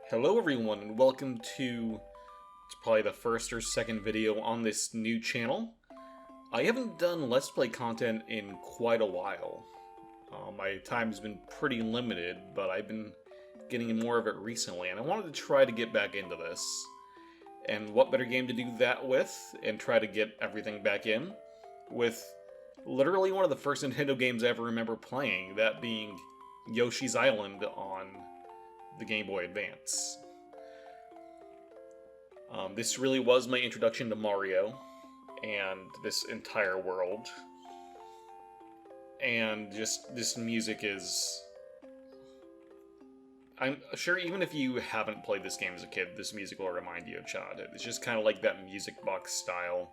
Hello everyone and welcome to it's probably the first or second video on this new channel. I haven't done Let's Play content in quite a while. My time has been pretty limited, but I've been getting more of it recently, and I wanted to try to get back into this. And what better game to do that with, and try to get everything back in, with literally one of the first Nintendo games I ever remember playing, that being Yoshi's Island on the Game Boy Advance. This really was my introduction to Mario and this entire world. And just this music is... I'm sure even if you haven't played this game as a kid, this music will remind you of childhood. It's just kind of like that music box style.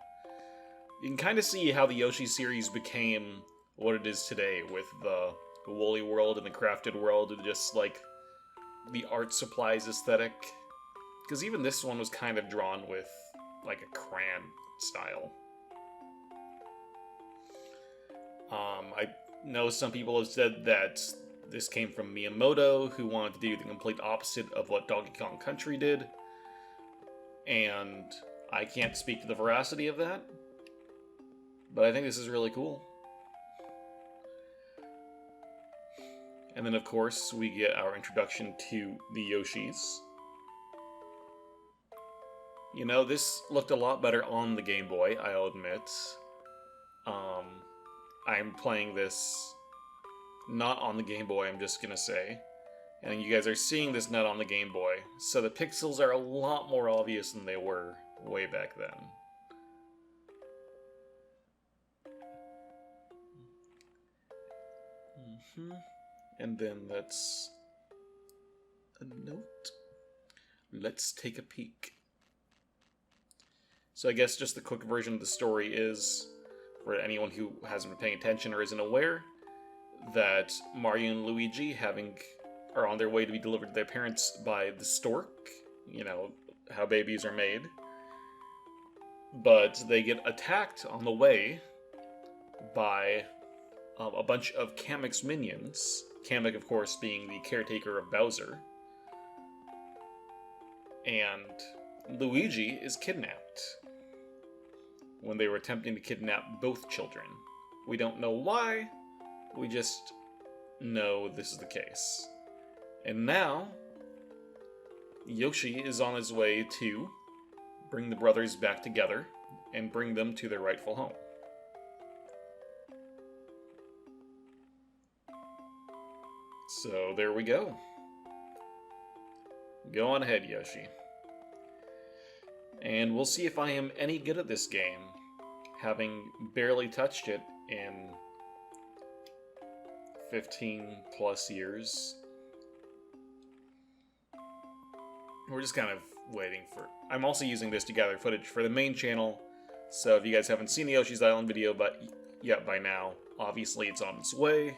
You can kind of see how the Yoshi series became what it is today, with the Woolly world and the crafted world, and just like the art supplies aesthetic. Because even this one was kind of drawn with like a crayon style. I know some people have said that this came from Miyamoto, who wanted to do the complete opposite of what Donkey Kong Country did. And I can't speak to the veracity of that, but I think this is really cool. And then, of course, we get our introduction to the Yoshis. You know, this looked a lot better on the Game Boy, I'll admit. I'm playing this not on the Game Boy, I'm just gonna say. And you guys are seeing this not on the Game Boy, so the pixels are a lot more obvious than they were way back then. And then that's a note. Let's take a peek. So I guess just the quick version of the story is, for anyone who hasn't been paying attention or isn't aware, that Mario and Luigi are on their way to be delivered to their parents by the stork. You know, how babies are made. But they get attacked on the way by a bunch of Kamek's minions. Kamek, of course, being the caretaker of Bowser. And Luigi is kidnapped when they were attempting to kidnap both children. We don't know why, we just know this is the case. And now, Yoshi is on his way to bring the brothers back together and bring them to their rightful home. So there we go. Go on ahead, Yoshi. And we'll see if I am any good at this game, having barely touched it in 15 plus years. We're just kind of waiting for... I'm also using this to gather footage for the main channel, so if you guys haven't seen the Yoshi's Island video yet by now, obviously it's on its way.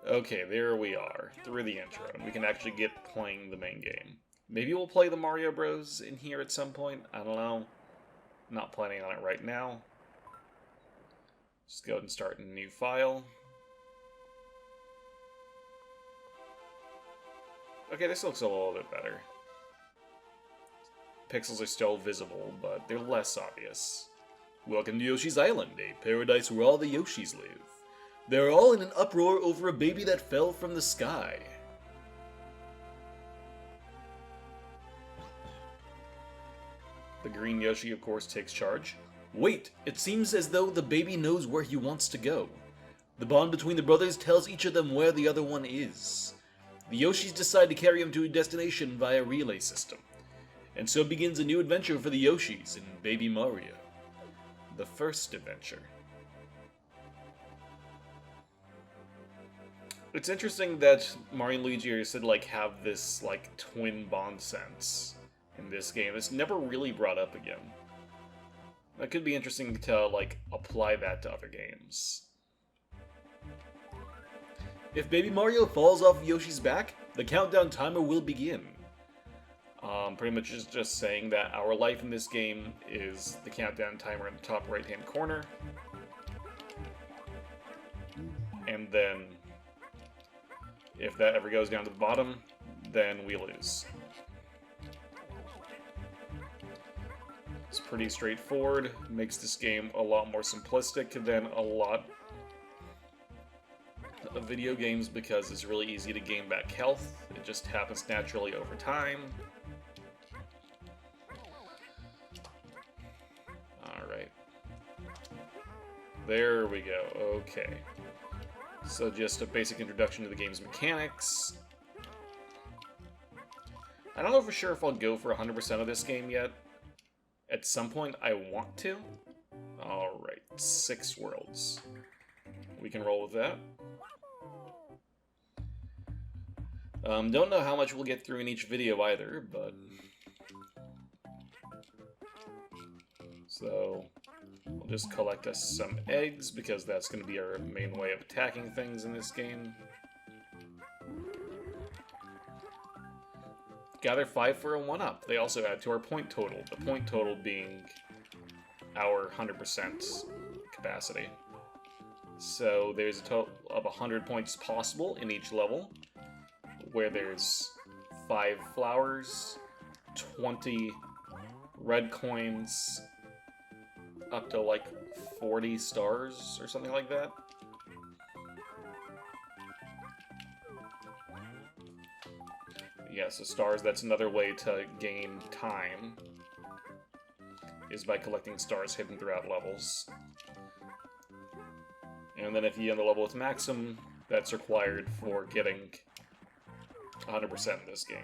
Okay, there we are, through the intro, and we can actually get playing the main game. Maybe we'll play the Mario Bros. In here at some point, I don't know. Not planning on it right now. Just go ahead and start a new file. Okay, this looks a little bit better. Pixels are still visible, but they're less obvious. Welcome to Yoshi's Island, a paradise where all the Yoshis live. They're all in an uproar over a baby that fell from the sky. The green Yoshi, of course, takes charge. Wait, it seems as though the baby knows where he wants to go. The bond between the brothers tells each of them where the other one is. The Yoshis decide to carry him to a destination via relay system. And so begins a new adventure for the Yoshis in Baby Mario. The first adventure. It's interesting that Mario and Luigi are said to have this twin bond sense in this game. It's never really brought up again. That could be interesting to apply that to other games. If Baby Mario falls off Yoshi's back, the countdown timer will begin. Pretty much is just saying that our life in this game is the countdown timer in the top right hand corner. And then if that ever goes down to the bottom, then we lose. pretty straightforward. Makes this game a lot more simplistic than a lot of video games because it's really easy to gain back health. It just happens naturally over time. Alright. There we go. Okay. So just a basic introduction to the game's mechanics. I don't know for sure if I'll go for 100% of this game yet. At some point, I want to. Alright, 6 worlds. We can roll with that. Don't know how much we'll get through in each video either, but... So, we'll just collect us some eggs, because that's going to be our main way of attacking things in this game. Gather 5 for a 1-up. They also add to our point total. The point total being our 100% capacity. So there's a total of 100 points possible in each level, where there's 5 flowers, 20 red coins, up to like 40 stars or something like that. Yeah, so stars, that's another way to gain time, is by collecting stars hidden throughout levels. And then if you end the level with maximum, that's required for getting 100% in this game.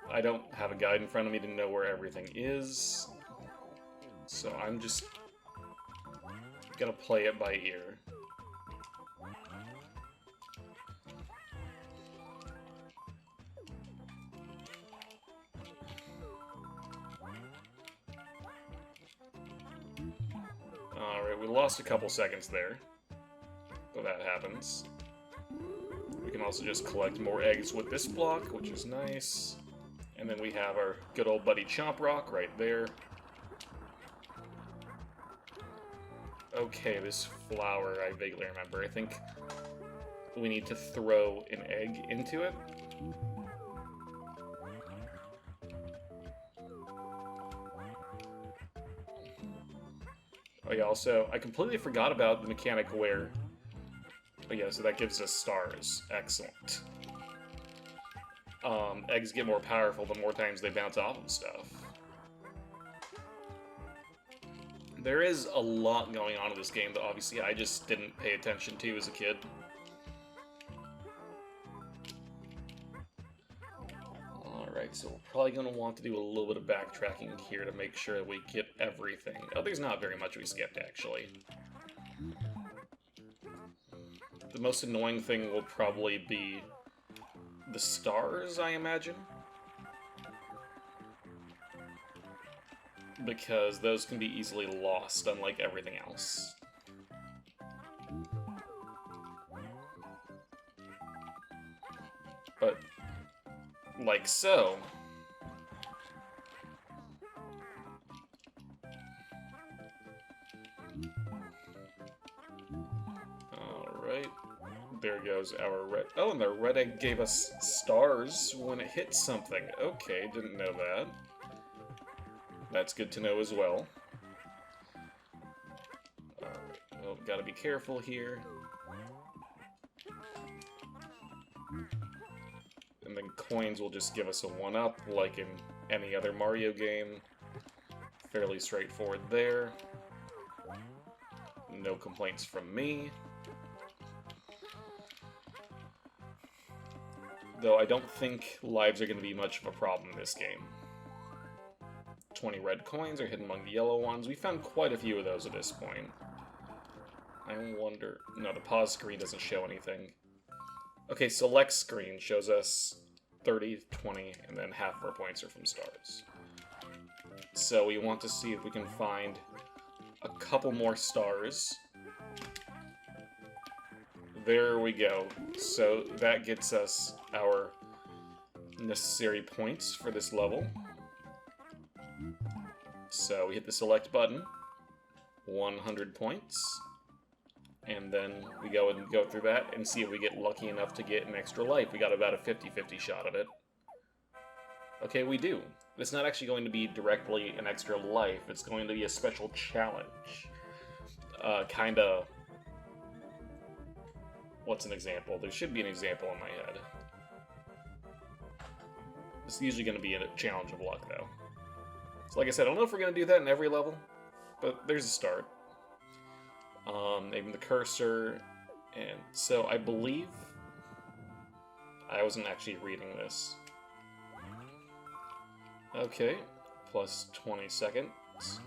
I don't have a guide in front of me to know where everything is, so I'm just gonna play it by ear. Alright, we lost a couple seconds there, but that happens. We can also just collect more eggs with this block, which is nice. And then we have our good old buddy Chomp Rock right there. Okay, this flower I vaguely remember. I think we need to throw an egg into it. Oh yeah, also, I completely forgot about the mechanic where... Oh yeah, so that gives us stars. Excellent. Eggs get more powerful the more times they bounce off of stuff. There is a lot going on in this game that obviously I just didn't pay attention to as a kid. Alright, so we're probably going to want to do a little bit of backtracking here to make sure that we get everything. Oh, there's not very much we skipped, actually. The most annoying thing will probably be the stars, I imagine. Because those can be easily lost, unlike everything else. But, like so. Alright. There goes our red... Oh, and the red egg gave us stars when it hit something. Okay, didn't know that. That's good to know as well. Alright, well, gotta be careful here. And then coins will just give us a 1-up, like in any other Mario game. Fairly straightforward there. No complaints from me. Though I don't think lives are going to be much of a problem in this game. 20 red coins are hidden among the yellow ones. We found quite a few of those at this point. I wonder... No, the pause screen doesn't show anything. Okay, select screen shows us 30, 20, and then half of our points are from stars. So we want to see if we can find a couple more stars. There we go. So that gets us our necessary points for this level. So we hit the select button, 100 points, and then we go and go through that and see if we get lucky enough to get an extra life. We got about a 50-50 shot at it. Okay, we do. it's not actually going to be directly an extra life. It's going to be a special challenge. Kinda... What's an example? There should be an example in my head. It's usually going to be a challenge of luck, though. So like I said, I don't know if we're going to do that in every level, but there's a start. Aim the cursor, and so I believe... I wasn't actually reading this. Okay, plus 20 seconds.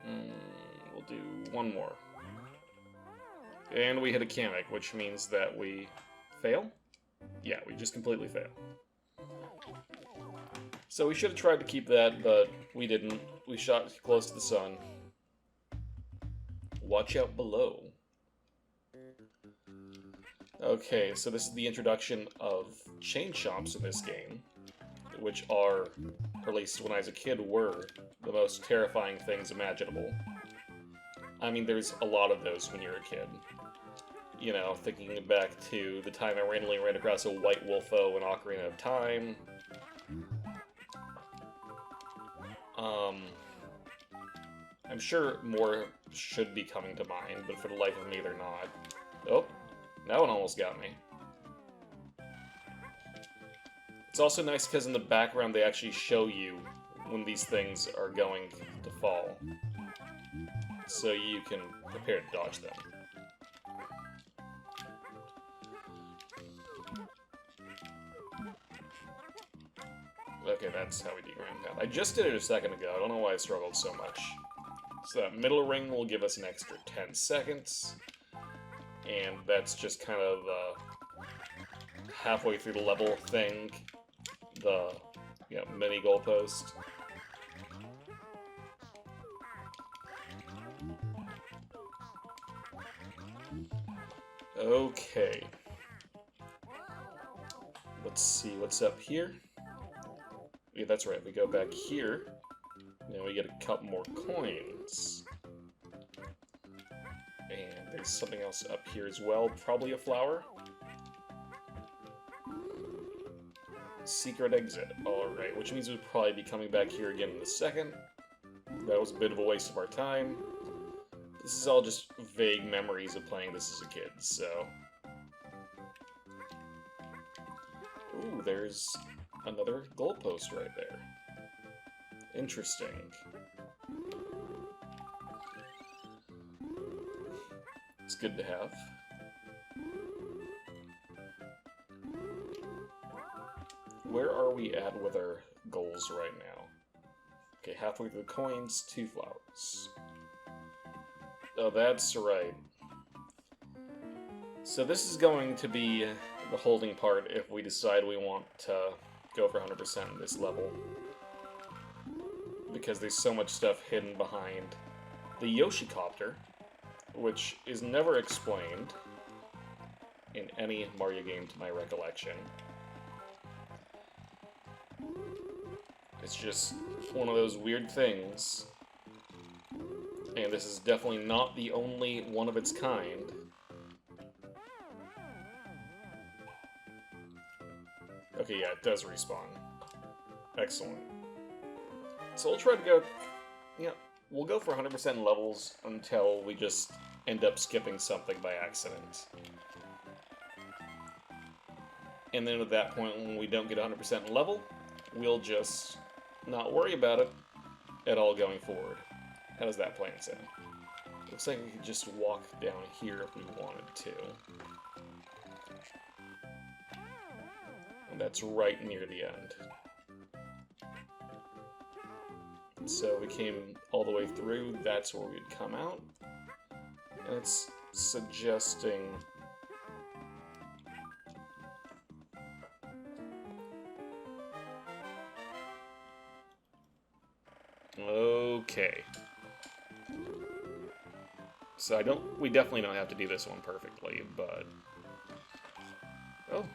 We'll do one more. And we hit a Kamek, which means that we fail? Yeah, we just completely fail. So we should have tried to keep that, but we didn't. We shot close to the sun. Watch out below. Okay, so this is the introduction of chain chomps in this game, which are, or at least when I was a kid, were the most terrifying things imaginable. I mean, there's a lot of those when you're a kid. You know, thinking back to the time I randomly ran across a white wolfo in Ocarina of Time. I'm sure more should be coming to mind, but for the life of me, they're not. Oh, that one almost got me. It's also nice because in the background they actually show you when these things are going to fall, so you can prepare to dodge them. Okay, that's how we do Grand Path. I just did it a second ago. I don't know why I struggled so much. So that middle ring will give us an extra 10 seconds. And that's just kind of the halfway through the level thing. The mini goalpost. Okay. Let's see what's up here. Yeah, that's right. We go back here. Now we get a couple more coins. And there's something else up here as well. Probably a flower. Secret exit. Alright, which means we'll probably be coming back here again in a second. That was a bit of a waste of our time. This is all just vague memories of playing this as a kid, so... Ooh, there's another goalpost right there. Interesting. It's good to have. Where are we at with our goals right now? Okay, halfway through the coins, 2 flowers. Oh, that's right. So this is going to be the holding part if we decide we want to go for 100% in this level. Because there's so much stuff hidden behind the Yoshi copter, which is never explained in any Mario game to my recollection. It's just one of those weird things, and this is definitely not the only one of its kind. Okay, yeah, it does respawn. Excellent. So we'll try to go... we'll go for 100% levels until we just end up skipping something by accident. And then at that point, when we don't get 100% level, we'll just not worry about it at all going forward. How does that plan sound? Looks like we could just walk down here if we wanted to. And that's right near the end. So we came all the way through, that's where we'd come out. And it's suggesting... Okay. So we definitely don't have to do this one perfectly, but... Oh.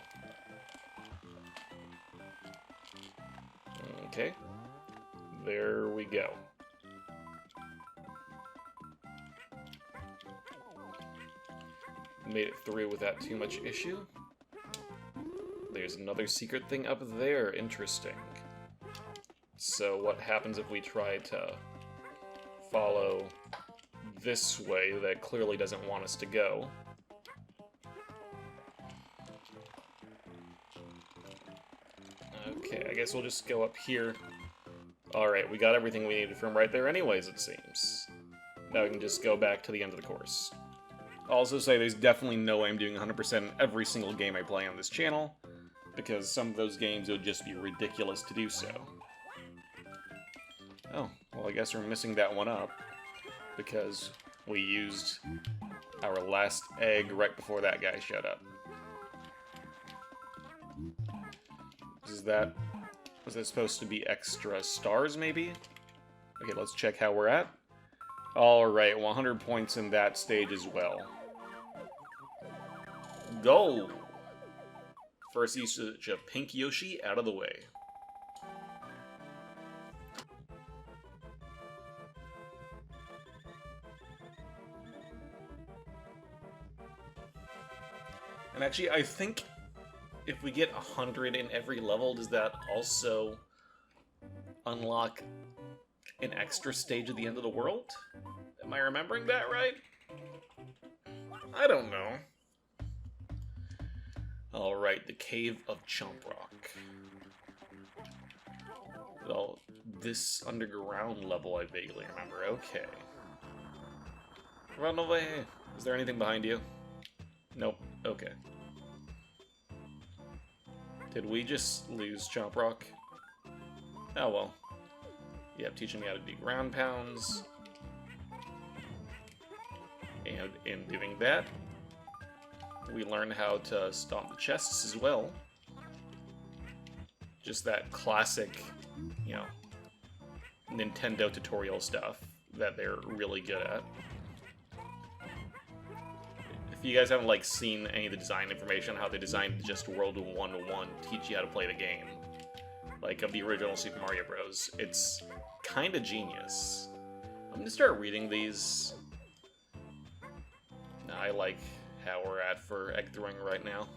Okay. There we go. Made it through without too much issue. There's another secret thing up there. Interesting. So what happens if we try to follow this way that clearly doesn't want us to go? Okay, I guess we'll just go up here. Alright, we got everything we needed from right there anyways, it seems. Now we can just go back to the end of the course. I'll also say there's definitely no way I'm doing 100% in every single game I play on this channel, because some of those games would just be ridiculous to do so. Oh, well I guess we're missing that one up, because we used our last egg right before that guy showed up. Was that supposed to be extra stars, maybe? Okay, let's check how we're at. Alright, 100 points in that stage as well. Go! First usage of Pink Yoshi out of the way. And actually, I think if we get 100 in every level, does that also unlock an extra stage at the end of the world? Am I remembering that right? I don't know. Alright, the Cave of Chomp Rock. Well, this underground level I vaguely remember. Okay. Run away! Is there anything behind you? Nope. Okay. Did we just lose Chomp Rock? Oh well. Yep, teaching me how to do ground pounds. And in doing that, we learn how to stomp the chests as well. Just that classic, you know, Nintendo tutorial stuff that they're really good at. If you guys haven't, like, seen any of the design information, how they designed just World 1-1 to teach you how to play the game, like, of the original Super Mario Bros., it's kinda genius. I'm gonna start reading these. I like how we're at for egg throwing right now.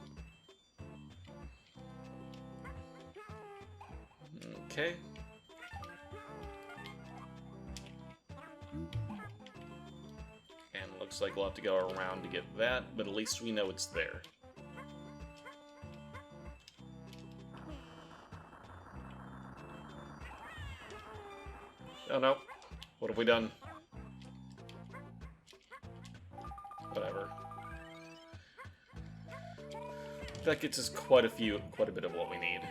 Okay. And looks like we'll have to go around to get that, but at least we know it's there. Oh no. What have we done? Whatever. That gets us quite a bit of what we need.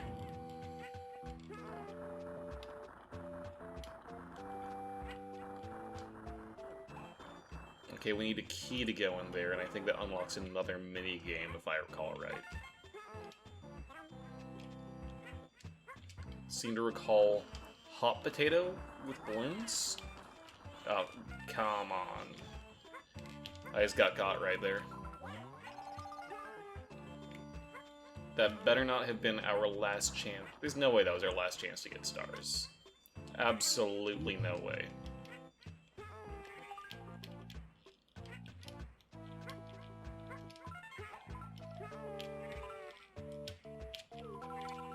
Okay, we need a key to go in there, and I think that unlocks another mini-game, if I recall right. Seem to recall hot potato with balloons? Oh, come on. I just got caught right there. That better not have been our last chance. There's no way that was our last chance to get stars. Absolutely no way.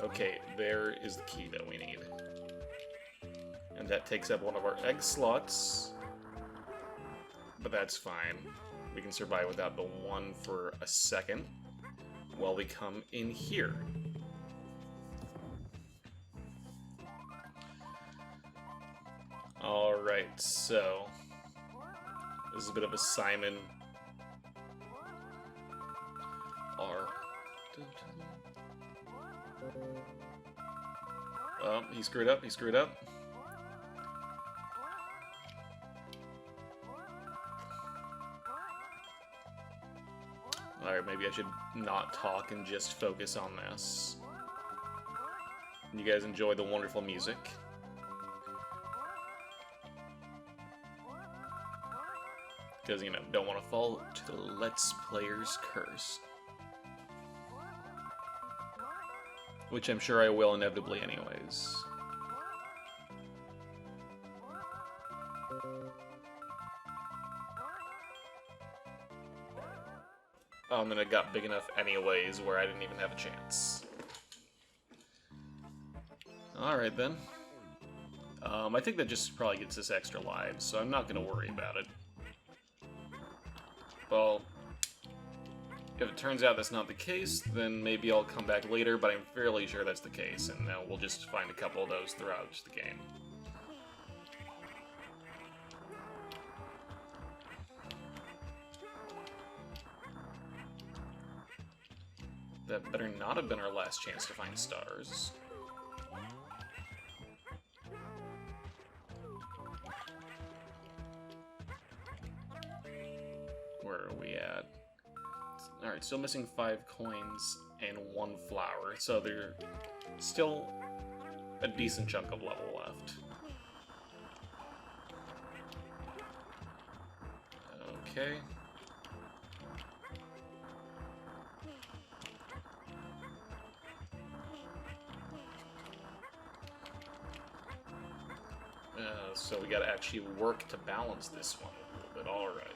Okay, there is the key that we need. And that takes up one of our egg slots. But that's fine. We can survive without the one for a second while we come in here. Alright, so this is a bit of a Simon R. Oh, he screwed up, he screwed up. Alright, maybe I should not talk and just focus on this. You guys enjoy the wonderful music. Because, you know, don't want to fall to the Let's Player's curse. Which I'm sure I will inevitably anyways. And then it got big enough anyways where I didn't even have a chance. Alright then. I think that just probably gets us extra lives, so I'm not going to worry about it. Well, if it turns out that's not the case, then maybe I'll come back later, but I'm fairly sure that's the case, and we'll just find a couple of those throughout the game. That better not have been our last chance to find stars. Where are we at? Alright, still missing 5 coins and 1 flower, so there's still a decent chunk of level left. Okay. So we gotta actually work to balance this one a little bit, alright.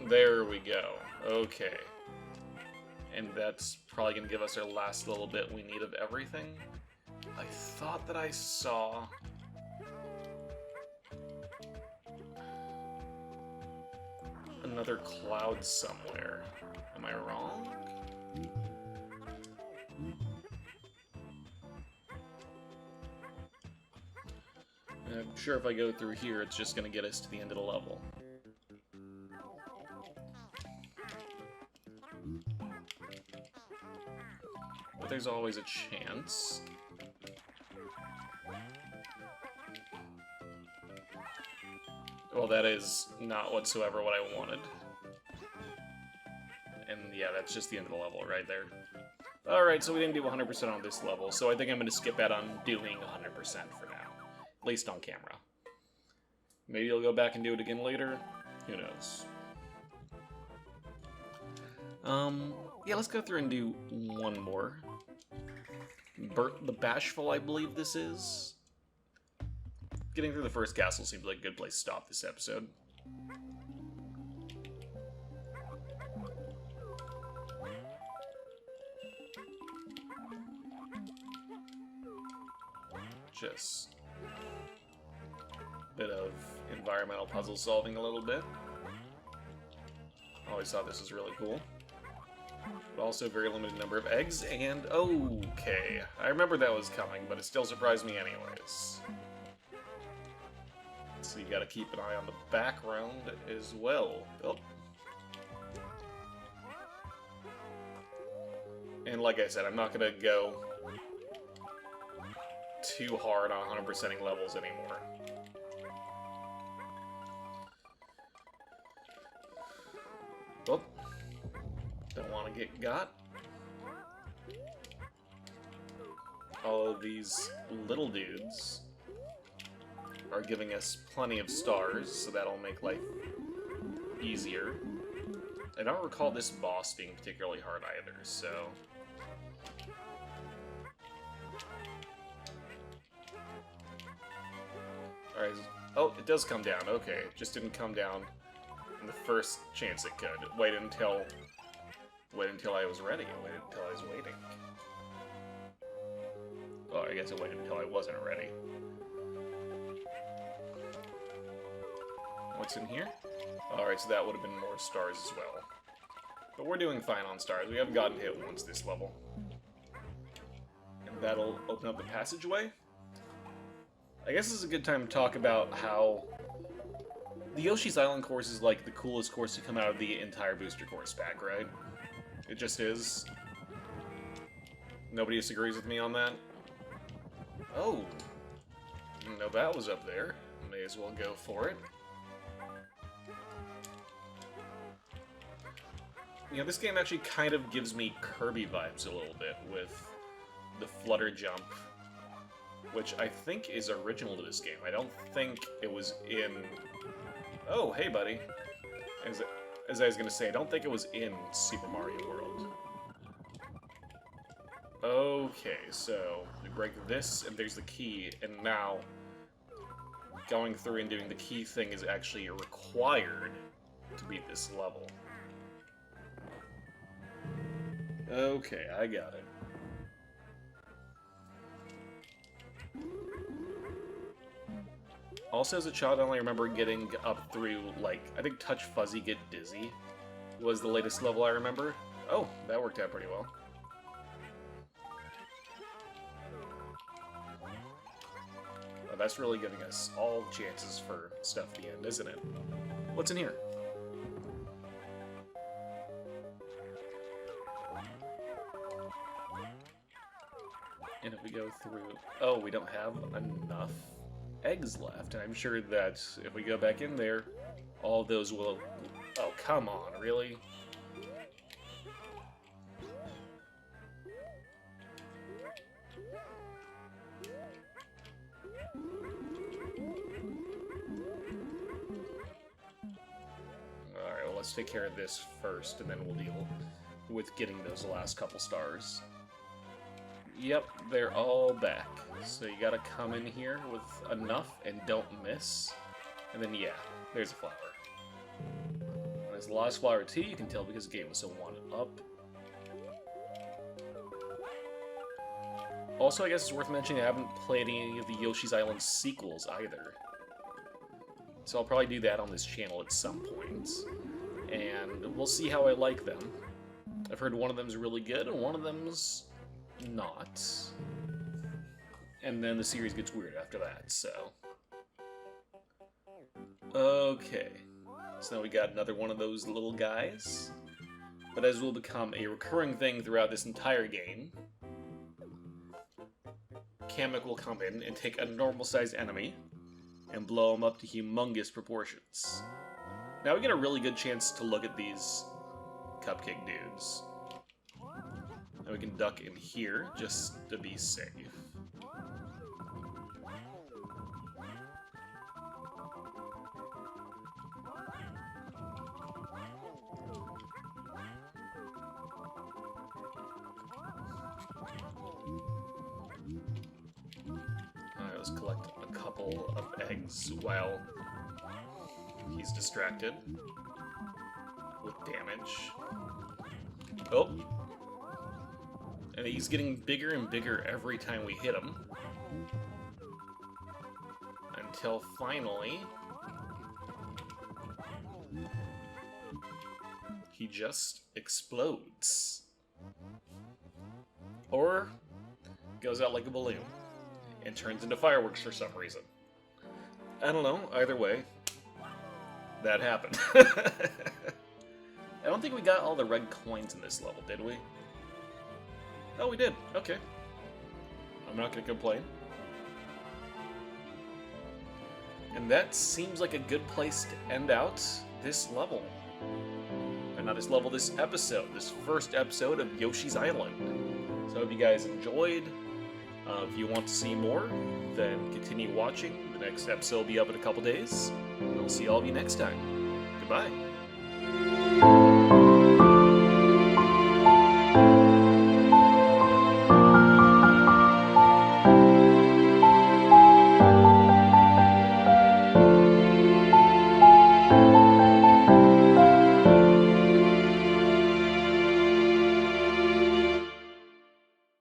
There we go. Okay. And that's probably gonna give us our last little bit we need of everything. I thought that I saw... another cloud somewhere. Am I wrong? I'm sure if I go through here, it's just gonna get us to the end of the level. But there's always a chance. Well, that is not whatsoever what I wanted. And yeah, that's just the end of the level right there. Alright, so we didn't do 100% on this level, so I think I'm going to skip out on doing 100% for now. At least on camera. Maybe I'll go back and do it again later. Who knows? Yeah, let's go through and do one more. Burt the Bashful, I believe this is. Getting through the first castle seems like a good place to stop this episode. Just a bit of environmental puzzle solving a little bit. Always thought this was really cool. But also a very limited number of eggs, and okay. I remember that was coming, but it still surprised me anyways. So you gotta keep an eye on the background as well. Oh. And like I said, I'm not gonna go too hard on 100%ing levels anymore. Oh. Don't want to get got. All of these little dudes are giving us plenty of stars, so that'll make life easier. I don't recall this boss being particularly hard either, so... Alright, oh, it does come down, okay. It just didn't come down in the first chance it could. Wait until I was ready. Wait until I was waiting. Oh, I guess I waited until I wasn't ready. What's in here? Alright, so that would have been more stars as well. But we're doing fine on stars. We haven't gotten hit once this level. And that'll open up the passageway. I guess this is a good time to talk about how the Yoshi's Island course is like the coolest course to come out of the entire booster course pack, right? It just is. Nobody disagrees with me on that? Oh. Didn't know that was up there. May as well go for it. You know, this game actually kind of gives me Kirby vibes a little bit with the flutter jump, which I think is original to this game. I don't think it was in... Oh, hey, buddy. As I was going to say, I don't think it was in Super Mario World. Okay, so we break this, and there's the key, and now going through and doing the key thing is actually required to beat this level. Okay, I got it. Also, as a child, I only remember getting up through, like, I think Touch Fuzzy Get Dizzy was the latest level I remember. Oh, that worked out pretty well. Well, that's really giving us all chances for stuff at the end, isn't it? What's in here? And if we go through... Oh, we don't have enough eggs left, and I'm sure that if we go back in there, all those will... Oh, come on, really? Alright, well, let's take care of this first, and then we'll deal with getting those last couple stars. Yep, they're all back. So you gotta come in here with enough and don't miss. And then, yeah, there's a flower. There's the last flower too, you can tell because the game was so wanted up. Also, I guess it's worth mentioning I haven't played any of the Yoshi's Island sequels either. So I'll probably do that on this channel at some point. And we'll see how I like them. I've heard one of them's really good and one of them's not. And then the series gets weird after that, so... Okay. So now we got another one of those little guys. But as will become a recurring thing throughout this entire game, Kamek will come in and take a normal-sized enemy and blow him up to humongous proportions. Now we get a really good chance to look at these cupcake dudes. And we can duck in here just to be safe. Alright, let's collect a couple of eggs while he's distracted with damage. Oh! And he's getting bigger and bigger every time we hit him. Until finally... he just explodes. Or goes out like a balloon and turns into fireworks for some reason. I don't know, either way, that happened. I don't think we got all the red coins in this level, did we? Oh, we did. Okay. I'm not going to complain. And that seems like a good place to end out this level. Or not this level, this episode. This first episode of Yoshi's Island. So I hope you guys enjoyed. If you want to see more, then continue watching. The next episode will be up in a couple days. And I'll see all of you next time. Goodbye.